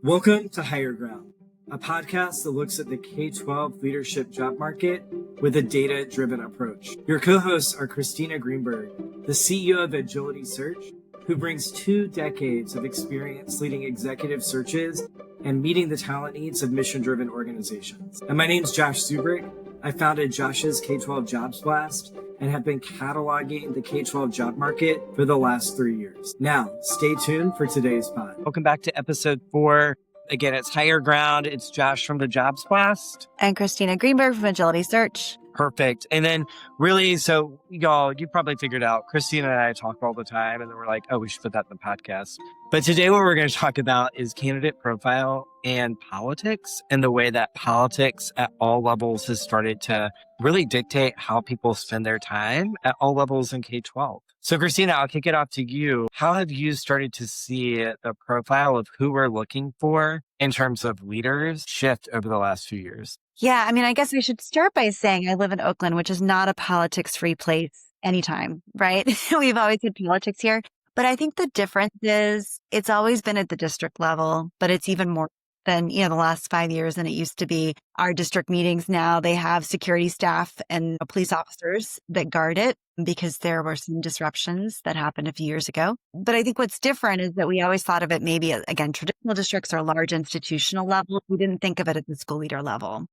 Welcome to Higher Ground, a podcast that looks at the K12 leadership job market with a data-driven approach. Your co-hosts are Christina Greenberg, the CEO of Agility Search, who brings 2 decades of experience leading executive searches and meeting the talent needs of mission-driven organizations. And my name's Josh Czupryk. I founded Josh's K12 Jobs Blast and have been cataloging the K12 job market for the last 3 years. Now, stay tuned for today's pod. Welcome back to episode 4. Again, it's Higher Ground. It's Josh from the Jobs Blast. And Christina Greenberg from Agility Search. Perfect. And then really, so y'all, you probably figured out, Christina and I talk all the time, and then we're like, oh, we should put that in the podcast. But today what we're going to talk about is candidate profile and politics, and the way that politics at all levels has started to really dictate how people spend their time at all levels in K12. So Christina, I'll kick it off to you. How have you started to see the profile of who we're looking for in terms of leaders shift over the last few years? Yeah, I mean, I guess we should start by saying I live in Oakland, which is not a politics-free place anytime, right? We've always had politics here. But I think the difference is it's always been at the district level, but it's even more than, the last 5 years than it used to be. Our district meetings now, they have security staff and police officers that guard it because there were some disruptions that happened a few years ago. But I think what's different is that we always thought of it maybe, again, traditional districts are large institutional level. We didn't think of it at the school leader level.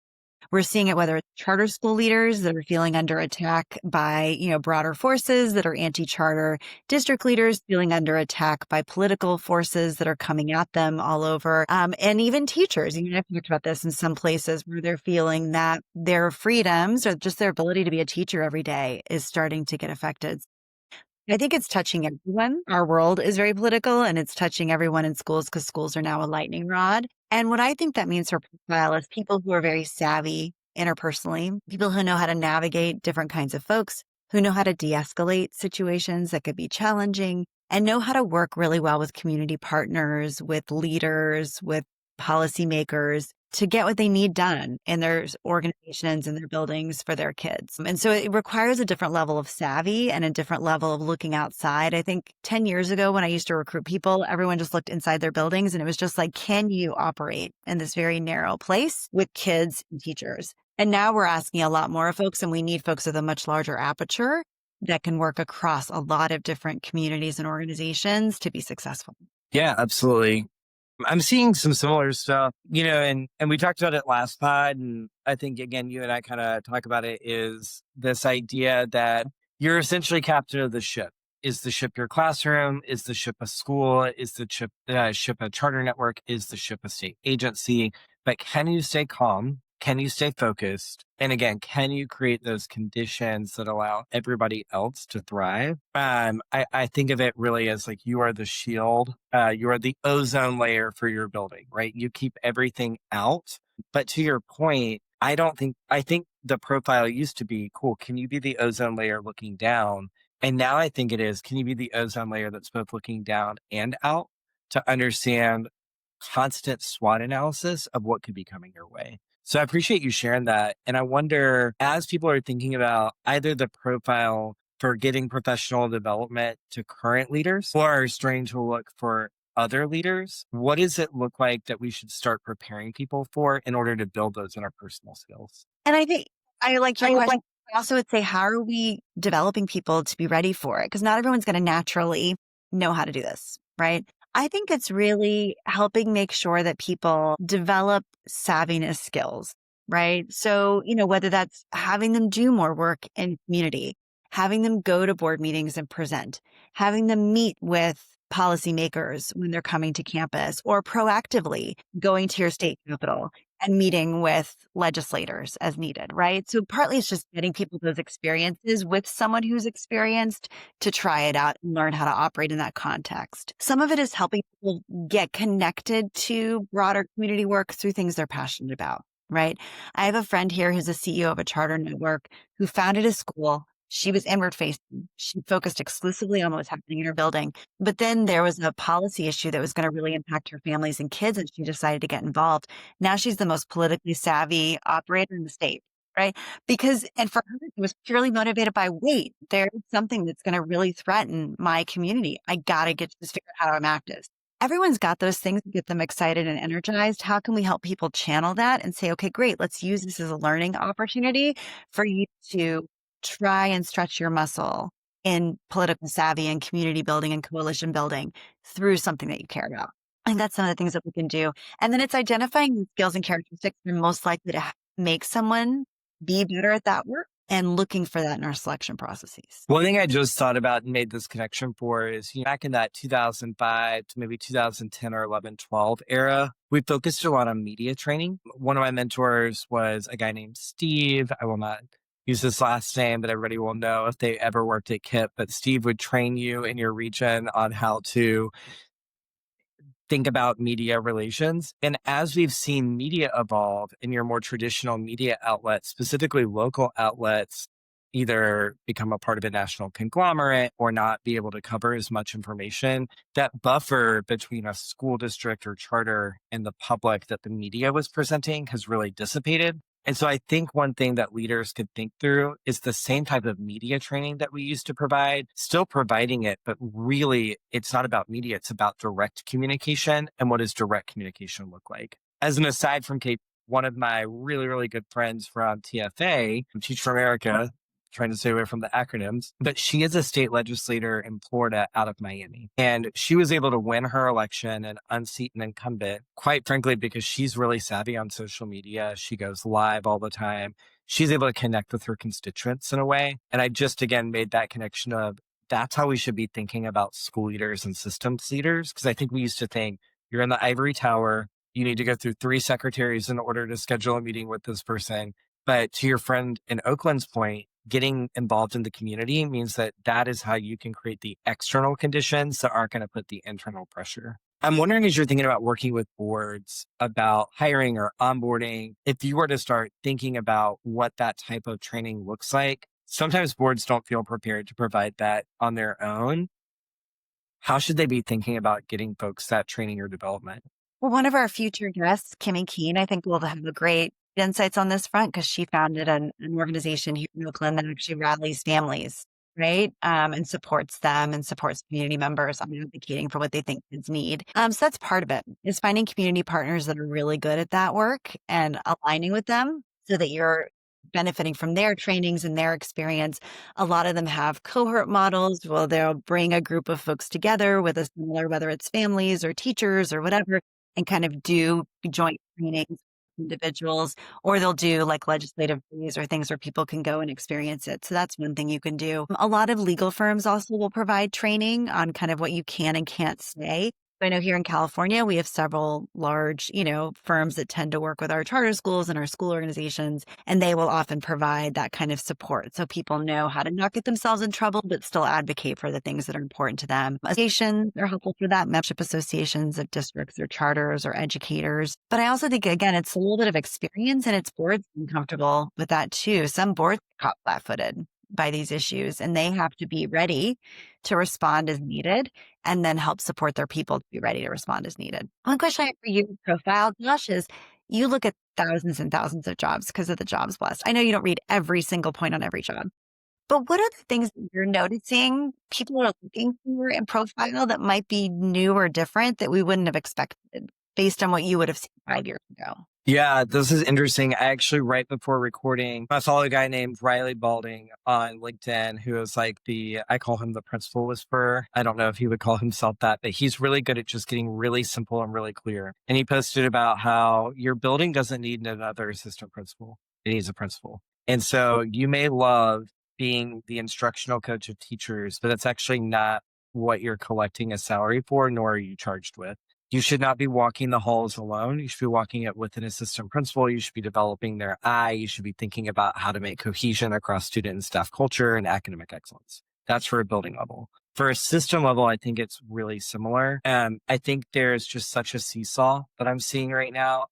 We're seeing it whether it's charter school leaders that are feeling under attack by, broader forces that are anti-charter, district leaders feeling under attack by political forces that are coming at them all over, and even teachers. I've talked about this in some places where they're feeling that their freedoms or just their ability to be a teacher every day is starting to get affected. I think it's touching everyone. Our world is very political, and it's touching everyone in schools because schools are now a lightning rod. And what I think that means for profile is people who are very savvy interpersonally, people who know how to navigate different kinds of folks, who know how to de-escalate situations that could be challenging, and know how to work really well with community partners, with leaders, with policymakers to get what they need done in their organizations and their buildings for their kids. And so it requires a different level of savvy and a different level of looking outside. I think 10 years ago when I used to recruit people, everyone just looked inside their buildings and it was just like, can you operate in this very narrow place with kids and teachers? And now we're asking a lot more of folks, and we need folks with a much larger aperture that can work across a lot of different communities and organizations to be successful. Yeah, absolutely. I'm seeing some similar stuff, and we talked about it last pod. And I think, again, you and I kind of talk about it, is this idea that you're essentially captain of the ship. Is the ship your classroom? Is the ship a school? Is the ship a charter network? Is the ship a state agency? But can you stay calm? Can you stay focused? And again, can you create those conditions that allow everybody else to thrive? I think of it really as like you are the shield. You are the ozone layer for your building, right? You keep everything out. But to your point, I think the profile used to be, cool, can you be the ozone layer looking down? And now I think it is, can you be the ozone layer that's both looking down and out to understand constant SWOT analysis of what could be coming your way? So I appreciate you sharing that. And I wonder, as people are thinking about either the profile for getting professional development to current leaders or are starting to look for other leaders, what does it look like that we should start preparing people for in order to build those interpersonal skills? And I think I like your question. I also would say, how are we developing people to be ready for it? Because not everyone's going to naturally know how to do this, right? I think it's really helping make sure that people develop savviness skills, right? So, whether that's having them do more work in community, having them go to board meetings and present, having them meet with policymakers when they're coming to campus, or proactively going to your state capitol and meeting with legislators as needed, right? So partly it's just getting people those experiences with someone who's experienced to try it out and learn how to operate in that context. Some of it is helping people get connected to broader community work through things they're passionate about, right? I have a friend here who's a CEO of a charter network who founded a school. She was inward facing. She focused exclusively on what was happening in her building. But then there was a policy issue that was going to really impact her families and kids, and she decided to get involved. Now she's the most politically savvy operator in the state, right? And for her, it was purely motivated by, wait, there's something that's going to really threaten my community. I got to get this figured out how to enact this. everyone's got those things that get them excited and energized. How can we help people channel that and say, okay, great, let's use this as a learning opportunity for you to try and stretch your muscle in political savvy and community building and coalition building through something that you care about. I think that's some of the things that we can do. And then it's identifying the skills and characteristics that are most likely to make someone be better at that work and looking for that in our selection processes. One thing I just thought about and made this connection for is, back in that 2005 to maybe 2010 or 11, 12 era, we focused a lot on media training. One of my mentors was a guy named Steve. I will not use his last name, but everybody will know if they ever worked at KIP. But Steve would train you in your region on how to think about media relations. And as we've seen media evolve in your more traditional media outlets, specifically local outlets, either become a part of a national conglomerate or not be able to cover as much information, that buffer between a school district or charter and the public that the media was presenting has really dissipated. And so I think one thing that leaders could think through is the same type of media training that we used to provide, still providing it, but really it's not about media, it's about direct communication. And what does direct communication look like? As an aside from Kate, one of my really, really good friends from TFA, Teach for America, trying to stay away from the acronyms, but she is a state legislator in Florida out of Miami. And she was able to win her election and unseat an incumbent, quite frankly, because she's really savvy on social media. She goes live all the time. She's able to connect with her constituents in a way. And I just, again, made that connection of that's how we should be thinking about school leaders and systems leaders. Because I think we used to think you're in the ivory tower. You need to go through 3 secretaries in order to schedule a meeting with this person. But to your friend in Oakland's point, getting involved in the community means that that is how you can create the external conditions that aren't going to put the internal pressure. I'm wondering, as you're thinking about working with boards about hiring or onboarding, if you were to start thinking about what that type of training looks like, sometimes boards don't feel prepared to provide that on their own. How should they be thinking about getting folks that training or development? Well, one of our future guests, Kimmy Keene, I think will have a great insights on this front because she founded an organization here in Oakland that actually rallies families, right? And supports them and supports community members on advocating for what they think kids need. So that's part of it, is finding community partners that are really good at that work and aligning with them so that you're benefiting from their trainings and their experience. A lot of them have cohort models. Well, they'll bring a group of folks together with a similar, whether it's families or teachers or whatever, and kind of do joint trainings individuals, or they'll do like legislative days or things where people can go and experience it. So that's one thing you can do. A lot of legal firms also will provide training on kind of what you can and can't say. I know here in California, we have several large, firms that tend to work with our charter schools and our school organizations, and they will often provide that kind of support. So people know how to not get themselves in trouble, but still advocate for the things that are important to them. Associations are helpful for that, membership associations of districts or charters or educators. But I also think, again, it's a little bit of experience and it's boards being comfortable with that too. Some boards get caught flat-footed by these issues, and they have to be ready to respond as needed and then help support their people to be ready to respond as needed. One question I have for you, profile, Josh, is you look at thousands and thousands of jobs because of the jobs blast. I know you don't read every single point on every job, but what are the things that you're noticing people are looking for in profile that might be new or different that we wouldn't have expected based on what you would have seen 5 years ago? Yeah, this is interesting. I actually, right before recording, I follow a guy named Riley Balding on LinkedIn, who is like I call him the principal whisperer. I don't know if he would call himself that, but he's really good at just getting really simple and really clear. And he posted about how your building doesn't need another assistant principal. It needs a principal. And so you may love being the instructional coach of teachers, but that's actually not what you're collecting a salary for, nor are you charged with. You should not be walking the halls alone. You should be walking it with an assistant principal. You should be developing their eye. You should be thinking about how to make cohesion across student and staff culture and academic excellence. That's for a building level. For a system level, I think it's really similar. I think there's just such a seesaw that I'm seeing right now.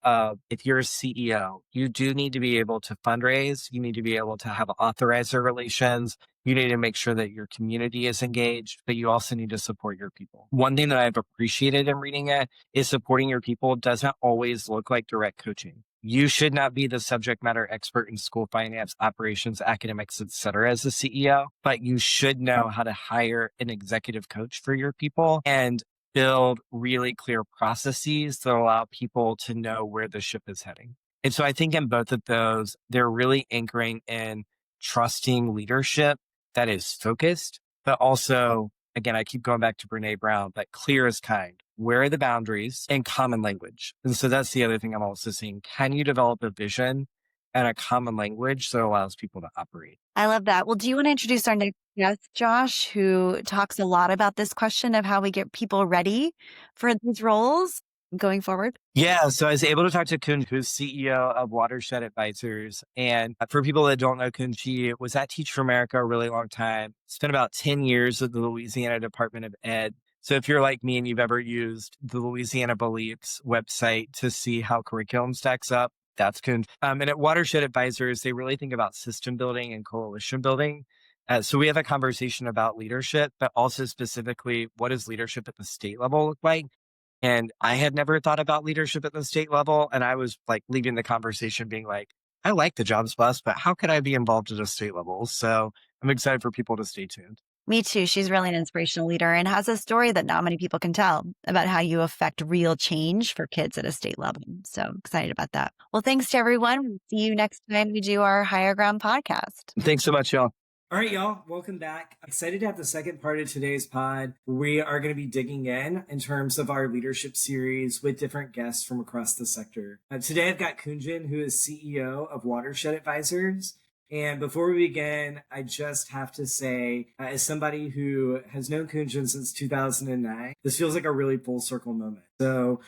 If you're a CEO, you do need to be able to fundraise. You need to be able to have authorizer relations. You need to make sure that your community is engaged, but you also need to support your people. One thing that I've appreciated in reading it is supporting your people doesn't always look like direct coaching. You should not be the subject matter expert in school finance, operations, academics, et cetera, as a CEO, but you should know how to hire an executive coach for your people. And build really clear processes that allow people to know where the ship is heading. And so I think in both of those, they're really anchoring in trusting leadership that is focused, but also, again, I keep going back to Brene Brown, but clear as kind. Where are the boundaries and common language? And so that's the other thing I'm also seeing. Can you develop a vision and a common language that allows people to operate? I love that. Well, do you want to introduce our next guest, Josh, who talks a lot about this question of how we get people ready for these roles going forward? Yeah, so I was able to talk to Kun, who's CEO of Watershed Advisors. And for people that don't know Kun, she was at Teach for America a really long time, spent about 10 years with the Louisiana Department of Ed. So if you're like me and you've ever used the Louisiana Beliefs website to see how curriculum stacks up, that's Kun. And at Watershed Advisors, they really think about system building and coalition building. So we have a conversation about leadership, but also specifically, what does leadership at the state level look like? And I had never thought about leadership at the state level. And I was like leaving the conversation being like, I like the Jobs Plus, but how could I be involved at a state level? So I'm excited for people to stay tuned. Me too. She's really an inspirational leader and has a story that not many people can tell about how you affect real change for kids at a state level. So excited about that. Well, thanks to everyone. We'll see you next time we do our Higher Ground podcast. Thanks so much, y'all. All right, y'all, welcome back. Excited to have the second part of today's pod. We are going to be digging in terms of our leadership series with different guests from across the sector. Today, I've got Kunjan, who is CEO of Watershed Advisors. And before we begin, I just have to say, as somebody who has known Kunjan since 2009, this feels like a really full circle moment. So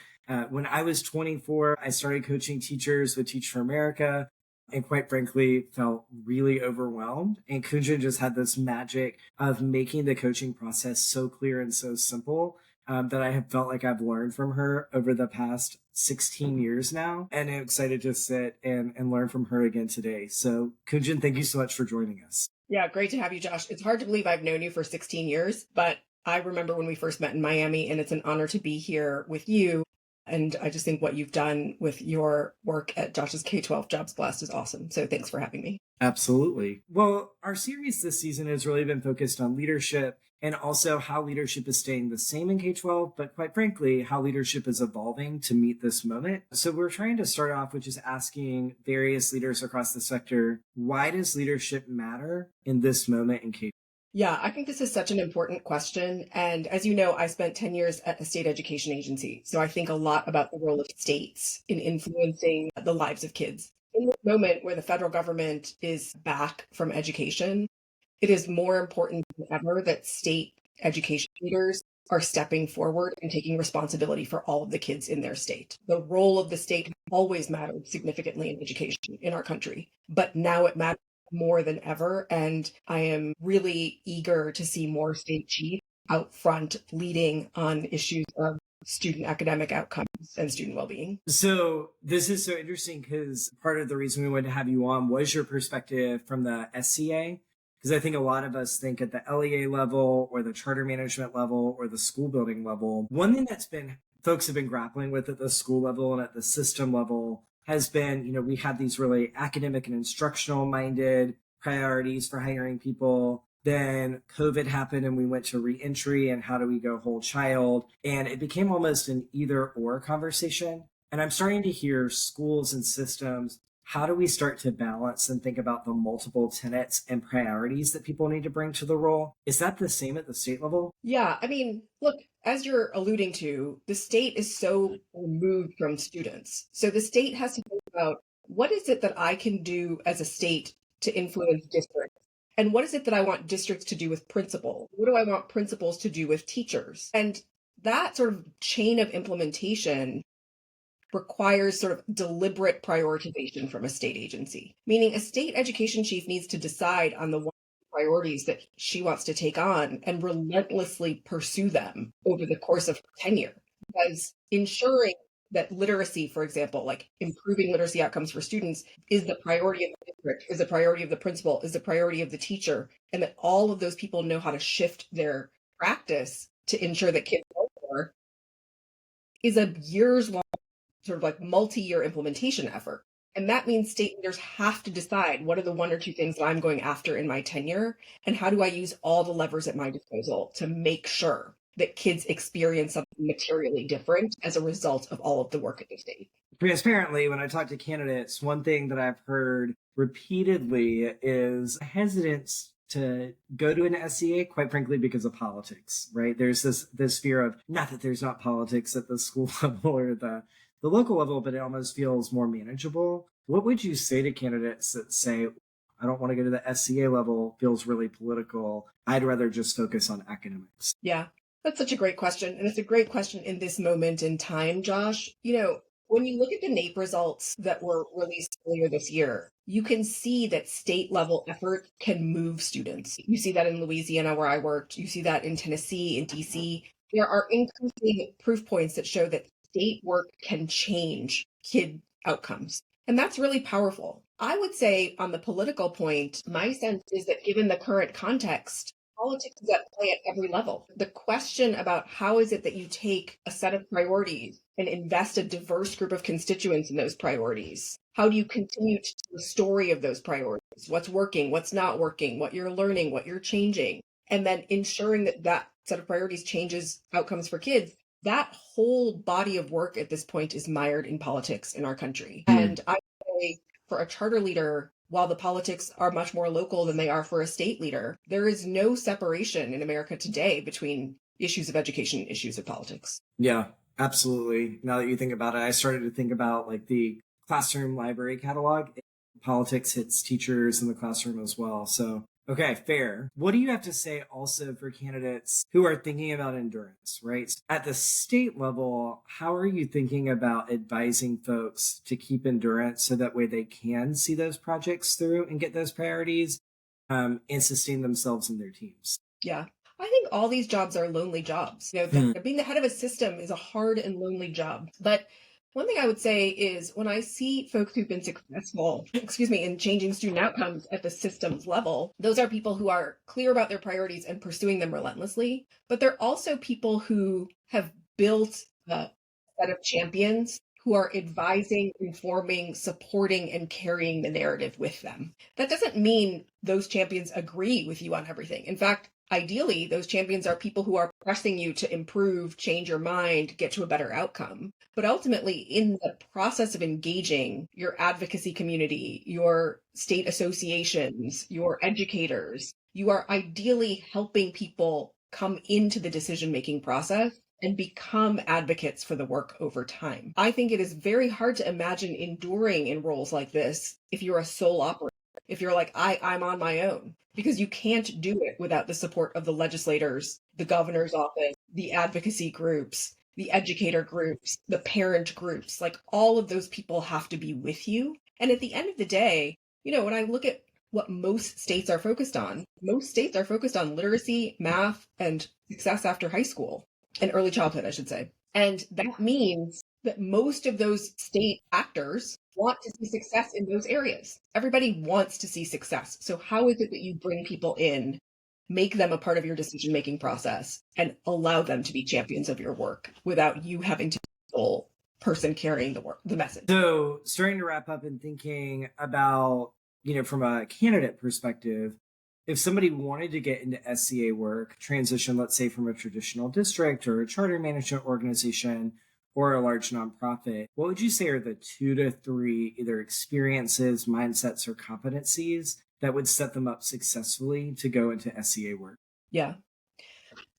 when I was 24, I started coaching teachers with Teach for America. And quite frankly, felt really overwhelmed. And Kunjan just had this magic of making the coaching process so clear and so simple that I have felt like I've learned from her over the past 16 years now. And I'm excited to sit and learn from her again today. So Kunjan, thank you so much for joining us. Yeah, great to have you, Josh. It's hard to believe I've known you for 16 years, but I remember when we first met in Miami, and it's an honor to be here with you. And I just think what you've done with your work at Josh's K12 Jobs Blast is awesome. So thanks for having me. Absolutely. Well, our series this season has really been focused on leadership and also how leadership is staying the same in K12, but quite frankly, how leadership is evolving to meet this moment. So we're trying to start off with just asking various leaders across the sector, why does leadership matter in this moment in K12? Yeah, I think this is such an important question. And as you know, I spent 10 years at a state education agency. So I think a lot about the role of states in influencing the lives of kids. In this moment where the federal government is back from education, it is more important than ever that state education leaders are stepping forward and taking responsibility for all of the kids in their state. The role of the state always mattered significantly in education in our country, but now it matters more than ever. And I am really eager to see more state chiefs out front leading on issues of student academic outcomes and student well-being. So this is so interesting because part of the reason we wanted to have you on was your perspective from the SCA. Because I think a lot of us think at the LEA level or the charter management level or the school building level, one thing that's been folks have been grappling with at the school level and at the system level has been, we have these really academic and instructional minded priorities for hiring people. Then COVID happened and we went to reentry and how do we go whole child? And it became almost an either or conversation. And I'm starting to hear schools and systems, how do we start to balance and think about the multiple tenets and priorities that people need to bring to the role? Is that the same at the state level? Yeah, I mean, look, as you're alluding to, the state is so removed from students. So the state has to think about what is it that I can do as a state to influence districts? And what is it that I want districts to do with principals? What do I want principals to do with teachers? And that sort of chain of implementation requires sort of deliberate prioritization from a state agency, meaning a state education chief needs to decide on the priorities that she wants to take on and relentlessly pursue them over the course of tenure. Because ensuring that literacy, for example, like improving literacy outcomes for students is the priority of the district, is the priority of the principal, is the priority of the teacher, and that all of those people know how to shift their practice to ensure that kids know more is a years-long sort of like multi-year implementation effort. And that means state leaders have to decide what are the one or two things that I'm going after in my tenure, and how do I use all the levers at my disposal to make sure that kids experience something materially different as a result of all of the work at the state. Transparently, when I talk to candidates, one thing that I've heard repeatedly is hesitance to go to an SEA, quite frankly, because of politics, right? There's this fear of, not that there's not politics at the school level or the local level, but it almost feels more manageable. What would you say to candidates that say, I don't want to go to the SCA level, feels really political. I'd rather just focus on academics? Yeah, that's such a great question. And it's a great question in this moment in time, Josh. When you look at the NAEP results that were released earlier this year, you can see that state level effort can move students. You see that in Louisiana, where I worked. You see that in Tennessee, in DC. There are increasing proof points that show that state work can change kid outcomes. And that's really powerful. I would say on the political point, my sense is that given the current context, politics is at play at every level. The question about how is it that you take a set of priorities and invest a diverse group of constituents in those priorities? How do you continue to tell the story of those priorities? What's working, what's not working, what you're learning, what you're changing, and then ensuring that that set of priorities changes outcomes for kids. That whole body of work at this point is mired in politics in our country. And I would say for a charter leader, while the politics are much more local than they are for a state leader, there is no separation in America today between issues of education and issues of politics. Yeah, absolutely. Now that you think about it, I started to think about like the classroom library catalog. Politics hits teachers in the classroom as well. So, okay, fair. What do you have to say also for candidates who are thinking about endurance, right? At the state level, how are you thinking about advising folks to keep endurance so that way they can see those projects through and get those priorities and sustain themselves and their teams? Yeah. I think all these jobs are lonely jobs. Being the head of a system is a hard and lonely job. But one thing I would say is when I see folks who've been successful, in changing student outcomes at the systems level, those are people who are clear about their priorities and pursuing them relentlessly. But they're also people who have built a set of champions who are advising, informing, supporting, and carrying the narrative with them. That doesn't mean those champions agree with you on everything. In fact, ideally, those champions are people who are pressing you to improve, change your mind, get to a better outcome. But ultimately, in the process of engaging your advocacy community, your state associations, your educators, you are ideally helping people come into the decision-making process and become advocates for the work over time. I think it is very hard to imagine enduring in roles like this if you're a sole operator, if you're like, I'm on my own, because you can't do it without the support of the legislators, the governor's office, the advocacy groups, the educator groups, the parent groups. Like all of those people have to be with you. And at the end of the day, when I look at what most states are focused on literacy, math, and success after high school and early childhood, I should say. And that means that most of those state actors want to see success in those areas. Everybody wants to see success. So how is it that you bring people in, make them a part of your decision-making process, and allow them to be champions of your work without you having to be the sole person carrying the message? So starting to wrap up and thinking about, from a candidate perspective, if somebody wanted to get into SCA work, transition, let's say from a traditional district or a charter management organization or a large nonprofit, what would you say are the 2 to 3 either experiences, mindsets, or competencies that would set them up successfully to go into SCA work? Yeah.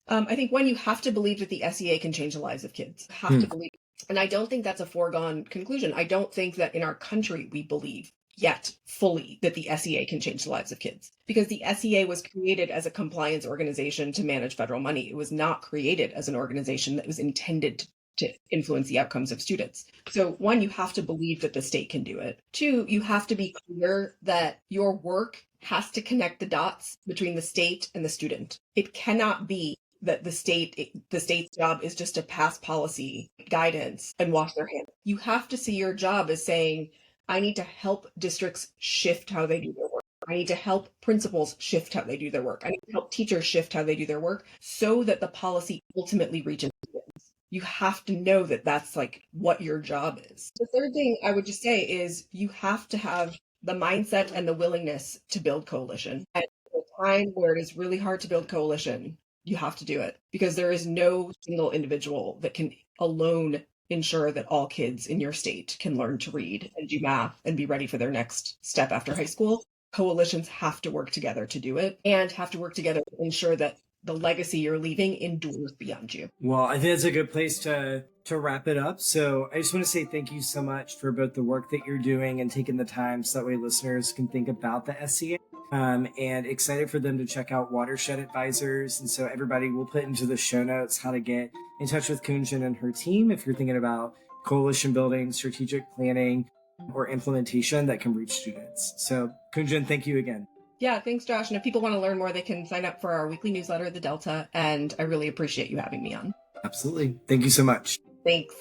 I think one, you have to believe that the SEA can change the lives of kids. Have to believe. And I don't think that's a foregone conclusion. I don't think that in our country we believe yet fully that the SEA can change the lives of kids, because the SEA was created as a compliance organization to manage federal money. It was not created as an organization that was intended to influence the outcomes of students. So one, you have to believe that the state can do it. 2, you have to be clear that your work has to connect the dots between the state and the student. It cannot be that the state's job is just to pass policy guidance and wash their hands. You have to see your job as saying, I need to help districts shift how they do their work. I need to help principals shift how they do their work. I need to help teachers shift how they do their work so that the policy ultimately reaches students. You have to know that that's like what your job is. The third thing I would just say is you have to have the mindset and the willingness to build coalition. At a time where it is really hard to build coalition, you have to do it, because there is no single individual that can alone ensure that all kids in your state can learn to read and do math and be ready for their next step after high school. Coalitions have to work together to do it, and have to work together to ensure that the legacy you're leaving endures beyond you. Well, I think that's a good place to wrap it up. So I just want to say thank you so much for both the work that you're doing and taking the time so that way listeners can think about the SCA. And excited for them to check out Watershed Advisors. And so everybody will put into the show notes how to get in touch with Kunjan and her team if you're thinking about coalition building, strategic planning, or implementation that can reach students. So Kunjan, thank you again. Yeah, thanks, Josh. And if people want to learn more, they can sign up for our weekly newsletter, The Delta. And I really appreciate you having me on. Absolutely. Thank you so much. Thanks.